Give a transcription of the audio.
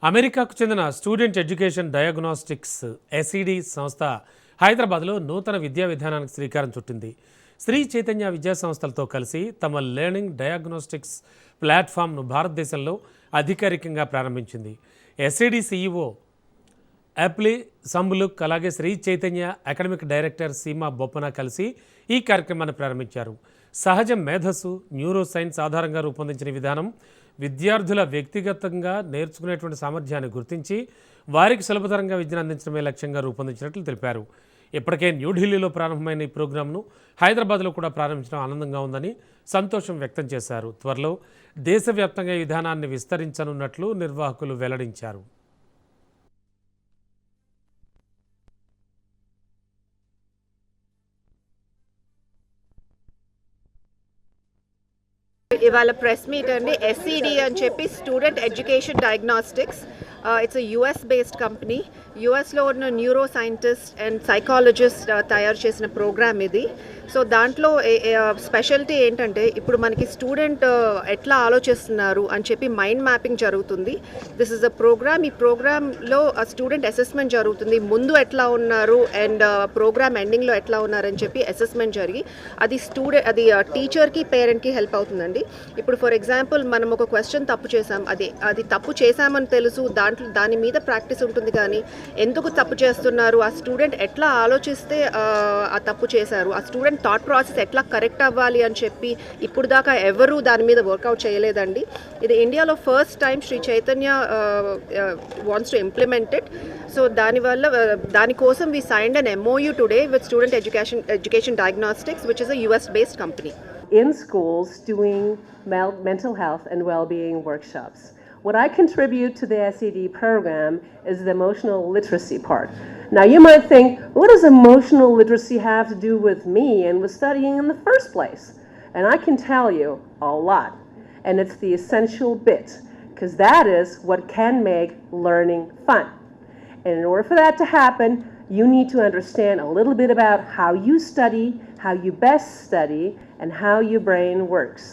అమెరికాకు చెందిన student education diagnostics SED సంస్థ హైదరాబాద్లో నూతన విద్యా విధానానికి శ్రీకారం చుట్టింది. శ్రీ చైతన్య విద్యా సంస్థలతో కలిసి తమ లెర్నింగ్ డయాగ్నోస్టిక్స్ ప్లాట్ఫామ్ను భారతదేశంలో అధికారికంగా ప్రారంభించింది. ఎస్ఈడి సీఈఓ యాప్లీ సంబులుక్ అలాగే శ్రీ చైతన్య అకాడమిక్ డైరెక్టర్ సీమా బొప్పన కలిసి ఈ కార్యక్రమాన్ని ప్రారంభించారు. సహజ మేధస్సు, న్యూరో సైన్స్ ఆధారంగా రూపొందించిన విధానం విద్యార్థుల వ్యక్తిగతంగా నేర్చుకునేటువంటి సామర్థ్యాన్ని గుర్తించి వారికి సులభతరంగా విద్యను అందించడమే లక్ష్యంగా రూపొందించినట్లు తెలిపారు. ఇప్పటికే న్యూఢిల్లీలో ప్రారంభమైన ఈ ప్రోగ్రాంను హైదరాబాద్లో కూడా ప్రారంభించడం ఆనందంగా ఉందని సంతోషం వ్యక్తం చేశారు. త్వరలో దేశవ్యాప్తంగా ఈ విధానాన్ని విస్తరించనున్నట్లు నిర్వాహకులు వెల్లడించారు. ఇవాళ ప్రెస్ మీట్ అండి. ఎస్ఈడి అని చెప్పి student education diagnostics. It's US based company. యుఎస్లో ఉన్న న్యూరో సైంటిస్ట్ అండ్ సైకాలజిస్ట్ తయారు చేసిన ప్రోగ్రామ్ ఇది. సో దాంట్లో స్పెషాలిటీ ఏంటంటే ఇప్పుడు మనకి స్టూడెంట్ ఎట్లా ఆలోచిస్తున్నారు అని చెప్పి మైండ్ మ్యాపింగ్ జరుగుతుంది. This is a program. ఈ ప్రోగ్రాంలో స్టూడెంట్ అసెస్మెంట్ జరుగుతుంది. ముందు ఎట్లా ఉన్నారు అండ్ ప్రోగ్రామ్ ఎండింగ్లో ఎట్లా ఉన్నారని చెప్పి అసెస్మెంట్ జరిగి అది టీచర్కి పేరెంట్కి హెల్ప్ అవుతుందండి. ఇప్పుడు ఫర్ ఎగ్జాంపుల్ మనం ఒక క్వశ్చన్ తప్పు చేసాం, అది తప్పు చేసామని తెలుసు, దాని మీద ప్రాక్టీస్ ఉంటుంది, కానీ ఎందుకు తప్పు చేస్తున్నారు, ఆ స్టూడెంట్ ఎట్లా ఆలోచిస్తే ఆ తప్పు చేశారు, ఆ స్టూడెంట్ థాట్ ప్రాసెస్ ఎట్లా కరెక్ట్ అవ్వాలి అని చెప్పి ఇప్పుడు దాకా ఎవరు దాని మీద వర్కౌట్ చేయలేదండి. ఇది ఇండియాలో first time Shri Chaitanya wants to implement it. So దానికోసం we signed an MOU today with student education diagnostics which is a US based company. In schools doing mental health and well-being workshops. What I contribute to the SED program is the emotional literacy part. Now you might think, what does emotional literacy have to do with me and with studying in the first place? And I can tell you a lot. And it's the essential bit, because that is what can make learning fun. And in order for that to happen, you need to understand a little bit about how you study, how you best study, and how your brain works.